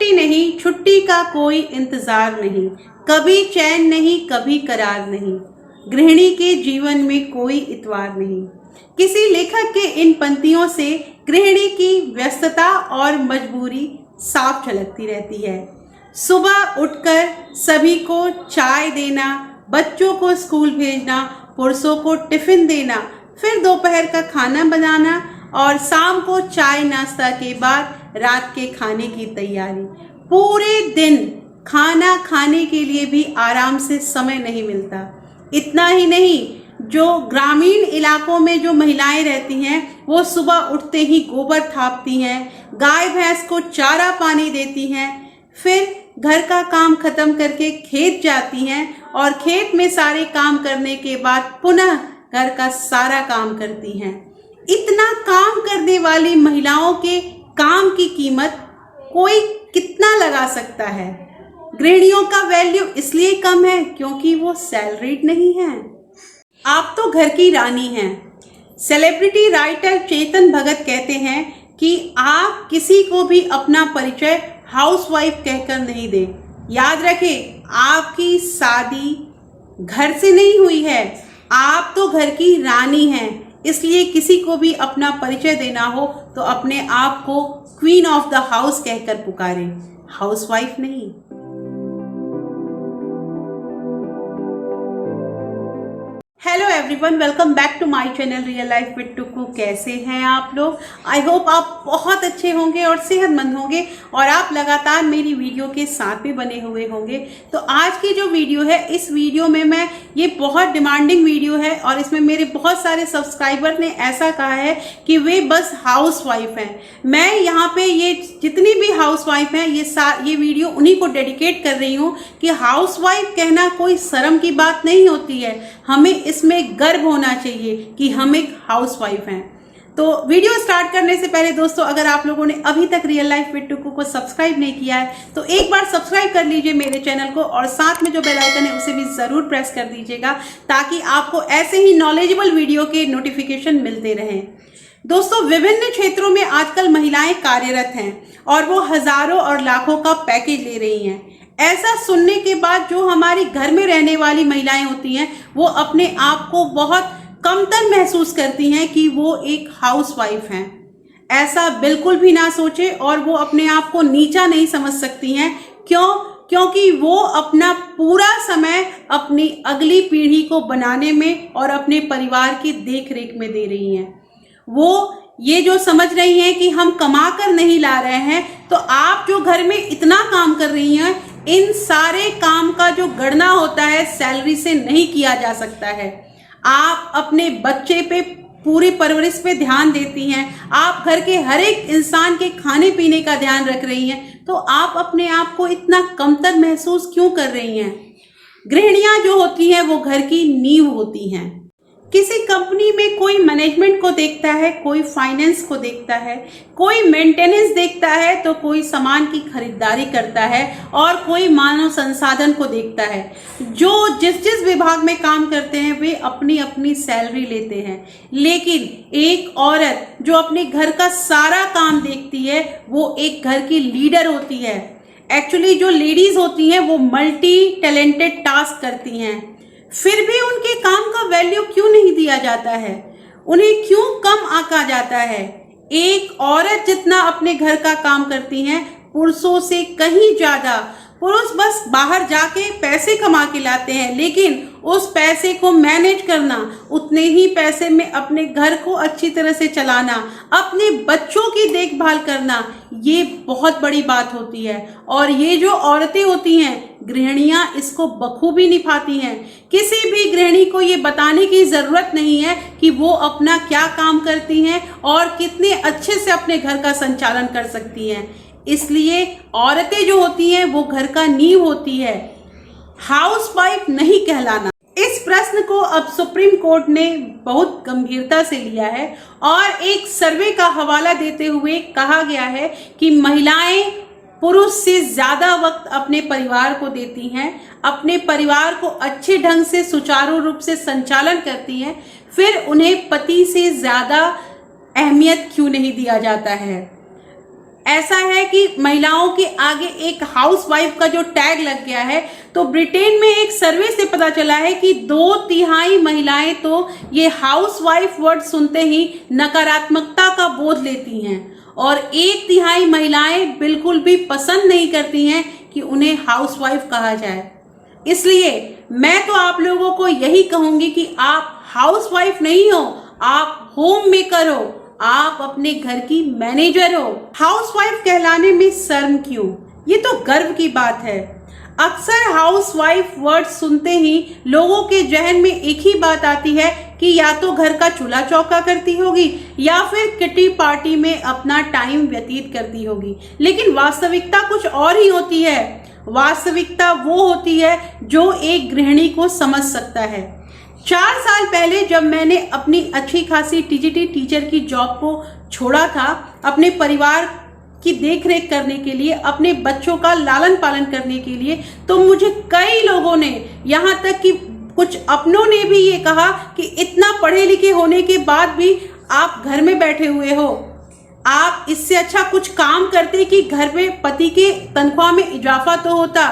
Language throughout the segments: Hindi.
छुट्टी नहीं, छुट्टी का कोई इंतजार नहीं, कभी चैन नहीं, कभी करार नहीं, गृहिणी के जीवन में कोई इतवार नहीं। किसी लेखक के इन पंक्तियों से गृहिणी की व्यस्तता और मजबूरी साफ झलकती रहती है। सुबह उठकर सभी को चाय देना, बच्चों को स्कूल भेजना, पुरुषों को टिफिन देना, फिर दोपहर का खाना बनाना और शाम को चाय नाश्ता के बाद रात के खाने की तैयारी। पूरे दिन खाना खाने के लिए भी आराम से समय नहीं मिलता। इतना ही नहीं, जो ग्रामीण इलाकों में जो महिलाएं रहती हैं वो सुबह उठते ही गोबर थापती हैं, गाय भैंस को चारा पानी देती हैं, फिर घर का काम खत्म करके खेत जाती हैं और खेत में सारे काम करने के बाद पुनः घर का सारा काम करती हैं। इतना काम करने वाली महिलाओं के काम की कीमत कोई कितना लगा सकता है? गृहिणियों का वैल्यू इसलिए कम है क्योंकि वो सैलरीड नहीं है। आप तो घर की रानी हैं। सेलिब्रिटी राइटर चेतन भगत कहते हैं कि आप किसी को भी अपना परिचय हाउसवाइफ कहकर नहीं दें। याद रखें, आपकी शादी घर से नहीं हुई है, आप तो घर की रानी हैं। इसलिए किसी को भी अपना परिचय देना हो तो अपने आप को क्वीन ऑफ द हाउस कहकर पुकारें, हाउसवाइफ नहीं। Hello everyone, welcome back to my channel real life with Tuku. कैसे हैं आप लोग? आई होप आप बहुत अच्छे होंगे और सेहतमंद होंगे और आप लगातार मेरी वीडियो के साथ भी बने हुए होंगे। तो आज की जो वीडियो है, इस वीडियो में मैं ये बहुत डिमांडिंग वीडियो है और इसमें मेरे बहुत सारे सब्सक्राइबर ने ऐसा कहा है कि वे बस हाउस वाइफ हैं। मैं यहाँ पे ये जितनी भी हाउस वाइफ हैं ये वीडियो उन्हीं को डेडिकेट कर रही हूँ कि हाउस वाइफ कहना कोई शर्म की बात नहीं होती है। हमें इसमें गर्व होना चाहिए कि हम एक हाउसवाइफ हैं। तो वीडियो स्टार्ट करने से पहले दोस्तों, अगर आप लोगों ने अभी तक रियल लाइफ विद टुकू को सब्सक्राइब नहीं किया है तो एक बार सब्सक्राइब कर लीजिए मेरे चैनल को और साथ में जो बेल आइकन है उसे भी जरूर प्रेस कर दीजिएगा ताकि आपको ऐसे ही नॉलेजेबल वीडियो के नोटिफिकेशन मिलते रहें। दोस्तों, विभिन्न क्षेत्रों में आजकल महिलाएं कार्यरत हैं और वो हजारों और लाखों का पैकेज ले रही हैं। ऐसा सुनने के बाद जो हमारी घर में रहने वाली महिलाएं होती हैं वो अपने आप को बहुत कमतर महसूस करती हैं कि वो एक हाउसवाइफ हैं। ऐसा बिल्कुल भी ना सोचे और वो अपने आप को नीचा नहीं समझ सकती हैं। क्योंकि वो अपना पूरा समय अपनी अगली पीढ़ी को बनाने में और अपने परिवार की देख रेख में दे रही हैं। वो ये जो समझ रही हैं कि हम कमा कर नहीं ला रहे हैं, तो आप जो घर में इतना काम कर रही हैं, इन सारे काम का जो गणना होता है सैलरी से नहीं किया जा सकता है। आप अपने बच्चे पे पूरी परवरिश पे ध्यान देती हैं, आप घर के हर एक इंसान के खाने पीने का ध्यान रख रही हैं, तो आप अपने आप को इतना कमतर महसूस क्यों कर रही हैं? गृहिणियां जो होती हैं वो घर की नींव होती हैं। किसी कंपनी में कोई मैनेजमेंट को देखता है, कोई फाइनेंस को देखता है, कोई मेंटेनेंस देखता है, तो कोई सामान की खरीदारी करता है और कोई मानव संसाधन को देखता है। जो जिस विभाग में काम करते हैं वे अपनी अपनी सैलरी लेते हैं, लेकिन एक औरत जो अपने घर का सारा काम देखती है वो एक घर की लीडर होती है। एक्चुअली जो लेडीज होती हैं वो मल्टी टैलेंटेड टास्क करती हैं, फिर भी उनके काम का वैल्यू क्यों नहीं दिया जाता है? उन्हें क्यों कम आंका जाता है? एक औरत जितना अपने घर का काम करती हैं पुरुषों से कहीं ज्यादा। पुरुष बस बाहर जाके पैसे कमा के लाते हैं, लेकिन उस पैसे को मैनेज करना, उतने ही पैसे में अपने घर को अच्छी तरह से चलाना, अपने बच्चों की देखभाल करना, ये बहुत बड़ी बात होती है। और ये जो औरतें होती हैं गृहिणियां, इसको बखूबी निभाती हैं। किसी भी गृहिणी को ये बताने की जरूरत नहीं है कि वो अपना क्या काम करती हैं और कितने अच्छे से अपने घर का संचालन कर सकती हैं। इसलिए औरतें जो होती हैं वो घर का नींव होती है, हाउसवाइफ नहीं कहलाना। इस प्रश्न को अब सुप्रीम कोर्ट ने बहुत गंभीरता से लिया है और एक सर्वे का हवाला देते हुए कहा गया है कि महिलाएं पुरुष से ज्यादा वक्त अपने परिवार को देती हैं, अपने परिवार को अच्छे ढंग से सुचारू रूप से संचालन करती हैं, फिर उन्हें पति से ज्यादा अहमियत क्यों नहीं दिया जाता है? ऐसा है कि महिलाओं के आगे एक हाउसवाइफ का जो टैग लग गया है, तो ब्रिटेन में एक सर्वे से पता चला है कि 2/3 महिलाएं तो ये हाउसवाइफ वर्ड सुनते ही नकारात्मकता का बोध लेती हैं और 1/3 महिलाएं बिल्कुल भी पसंद नहीं करती हैं कि उन्हें हाउसवाइफ कहा जाए। इसलिए मैं तो आप लोगों को यही कहूंगी कि आप हाउसवाइफ नहीं हो, आप होम मेकर हो, आप अपने घर की मैनेजर हो। हाउसवाइफ कहलाने में शर्म क्यों? ये तो गर्व की बात है। अक्सर हाउसवाइफ वर्ड सुनते ही लोगों के जहन में एक ही बात आती है कि या तो घर का चूल्हा चौका करती होगी या फिर किटी पार्टी में अपना टाइम व्यतीत करती होगी। लेकिन वास्तविकता कुछ और ही होती है। वास्तविकता वो होती है जो एक गृहिणी को समझ सकता है। 4 साल पहले जब मैंने अपनी अच्छी खासी टीजीटी टीचर की जॉब को छोड़ा था, अपने परिवार की देखरेख करने के लिए, अपने बच्चों का लालन पालन करने के लिए, तो मुझे कई लोगों ने, यहाँ तक कि कुछ अपनों ने भी ये कहा कि इतना पढ़े लिखे होने के बाद भी आप घर में बैठे हुए हो, आप इससे अच्छा कुछ काम करते कि घर में पति के तनख्वाह में इजाफा तो होता।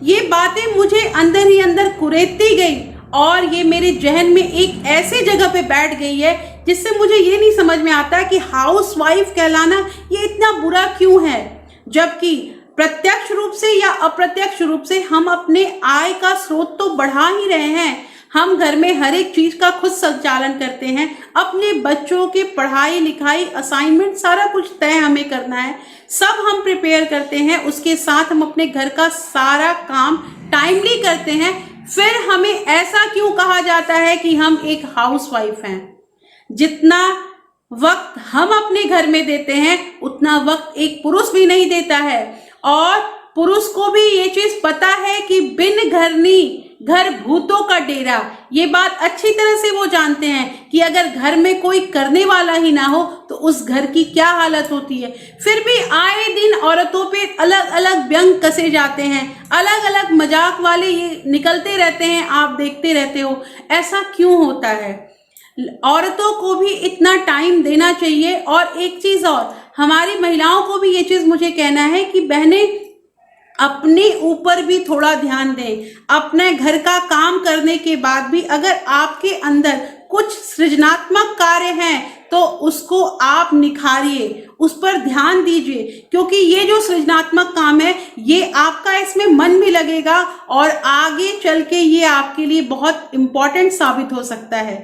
ये बातें मुझे अंदर ही अंदर कुरेदती गई और ये मेरे जहन में एक ऐसे जगह पे बैठ गई है जिससे मुझे ये नहीं समझ में आता कि हाउसवाइफ कहलाना ये इतना बुरा क्यों है, जबकि प्रत्यक्ष रूप से या अप्रत्यक्ष रूप से हम अपने आय का स्रोत तो बढ़ा ही रहे हैं। हम घर में हर एक चीज का खुद संचालन करते हैं, अपने बच्चों के पढ़ाई लिखाई असाइनमेंट सारा कुछ तय हमें करना है, सब हम प्रिपेयर करते हैं। उसके साथ हम अपने घर का सारा काम टाइमली करते हैं। फिर हमें ऐसा क्यों कहा जाता है कि हम एक हाउसवाइफ हैं? जितना वक्त हम अपने घर में देते हैं उतना वक्त एक पुरुष भी नहीं देता है, और पुरुष को भी ये चीज पता है कि बिन घरनी घर भूतों का डेरा। ये बात अच्छी तरह से वो जानते हैं कि अगर घर में कोई करने वाला ही ना हो तो उस घर की क्या हालत होती है। फिर भी आए दिन औरतों पे अलग अलग व्यंग कसे जाते हैं, अलग अलग मजाक वाले ये निकलते रहते हैं, आप देखते रहते हो। ऐसा क्यों होता है? औरतों को भी इतना टाइम देना चाहिए। और एक चीज और, हमारी महिलाओं को भी ये चीज मुझे कहना है कि बहनें अपने ऊपर भी थोड़ा ध्यान दें। अपने घर का काम करने के बाद भी अगर आपके अंदर कुछ सृजनात्मक कार्य हैं तो उसको आप निखारिए, उस पर ध्यान दीजिए, क्योंकि ये जो सृजनात्मक काम है ये आपका इसमें मन भी लगेगा और आगे चल के ये आपके लिए बहुत इम्पोर्टेंट साबित हो सकता है।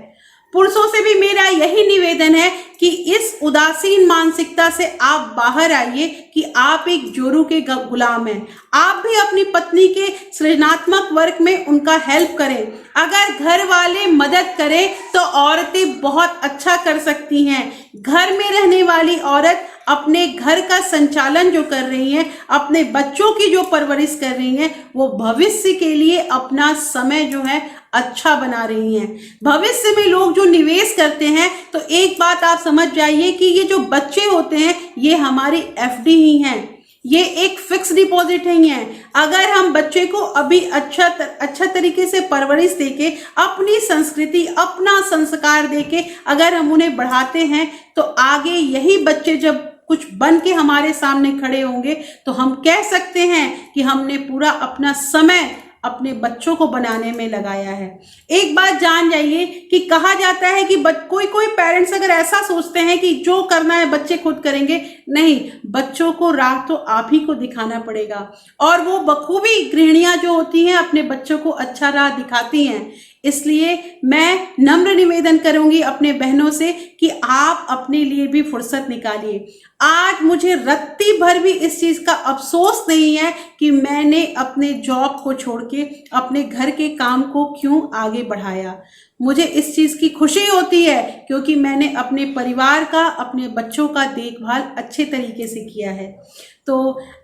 पुरुषों से भी मेरा यही निवेदन है कि इस उदासीन मानसिकता से आप बाहर आइए कि आप एक जोरू के गुलाम हैं। आप भी अपनी पत्नी के सृजनात्मक वर्क में उनका हेल्प करें। अगर घर वाले मदद करें तो औरतें बहुत अच्छा कर सकती हैं। घर में रहने वाली औरत अपने घर का संचालन जो कर रही है, अपने बच्चों की जो परवरिश कर रही है, वो भविष्य के लिए अपना समय जो है अच्छा बना रही हैं। भविष्य में लोग जो निवेश करते हैं, तो एक बात आप समझ जाइए कि ये जो बच्चे होते हैं ये हमारी एफडी ही हैं, ये एक फिक्स डिपॉजिट ही है। अगर हम बच्चे को अभी अच्छा तरीके से परवरिश देके, अपनी संस्कृति, अपना संस्कार देके अगर हम उन्हें बढ़ाते हैं, तो आगे यही बच्चे जब कुछ बन के हमारे सामने खड़े होंगे तो हम कह सकते हैं कि हमने पूरा अपना समय अपने बच्चों को बनाने में लगाया है। एक बात जान जाइए कि कहा जाता है कि कोई पेरेंट्स अगर ऐसा सोचते हैं कि जो करना है बच्चे खुद करेंगे, नहीं, बच्चों को राह तो आप ही को दिखाना पड़ेगा। और वो बखूबी गृहिणियां जो होती हैं अपने बच्चों को अच्छा राह दिखाती हैं। इसलिए मैं नम्र निवेदन करूंगी अपने बहनों से कि आप अपने लिए भी फुर्सत निकालिए। आज मुझे रत्ती भर भी इस चीज का अफसोस नहीं है कि मैंने अपने जॉब को छोड़ के अपने घर के काम को क्यों आगे बढ़ाया। मुझे इस चीज की खुशी होती है क्योंकि मैंने अपने परिवार का, अपने बच्चों का देखभाल अच्छे तरीके से किया है। तो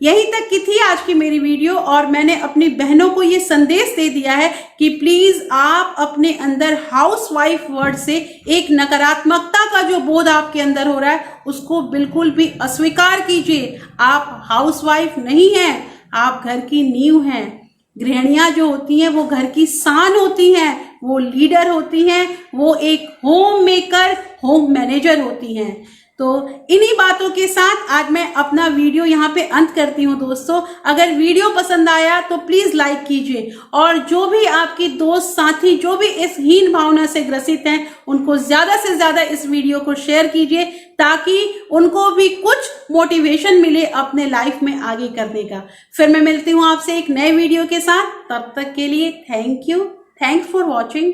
यहीं तक की थी आज की मेरी वीडियो, और मैंने अपनी बहनों को ये संदेश दे दिया है कि प्लीज आप अपने अंदर हाउसवाइफ वर्ड से एक नकारात्मकता का जो बोध आपके अंदर हो रहा है उसको बिल्कुल भी अस्वीकार कीजिए। आप हाउसवाइफ नहीं हैं, आप घर की नींव हैं। गृहिणियां जो होती हैं वो घर की शान होती हैं, वो लीडर होती हैं, वो एक होम मेकर, होम मैनेजर होती हैं। तो इन्हीं बातों के साथ आज मैं अपना वीडियो यहाँ पे अंत करती हूँ दोस्तों। अगर वीडियो पसंद आया तो प्लीज लाइक कीजिए, और जो भी आपकी दोस्त साथी जो भी इस हीन भावना से ग्रसित हैं उनको ज्यादा से ज्यादा इस वीडियो को शेयर कीजिए, ताकि उनको भी कुछ मोटिवेशन मिले अपने लाइफ में आगे करने का। फिर मैं मिलती हूँ आपसे एक नए वीडियो के साथ, तब तक के लिए thank you, thanks for watching.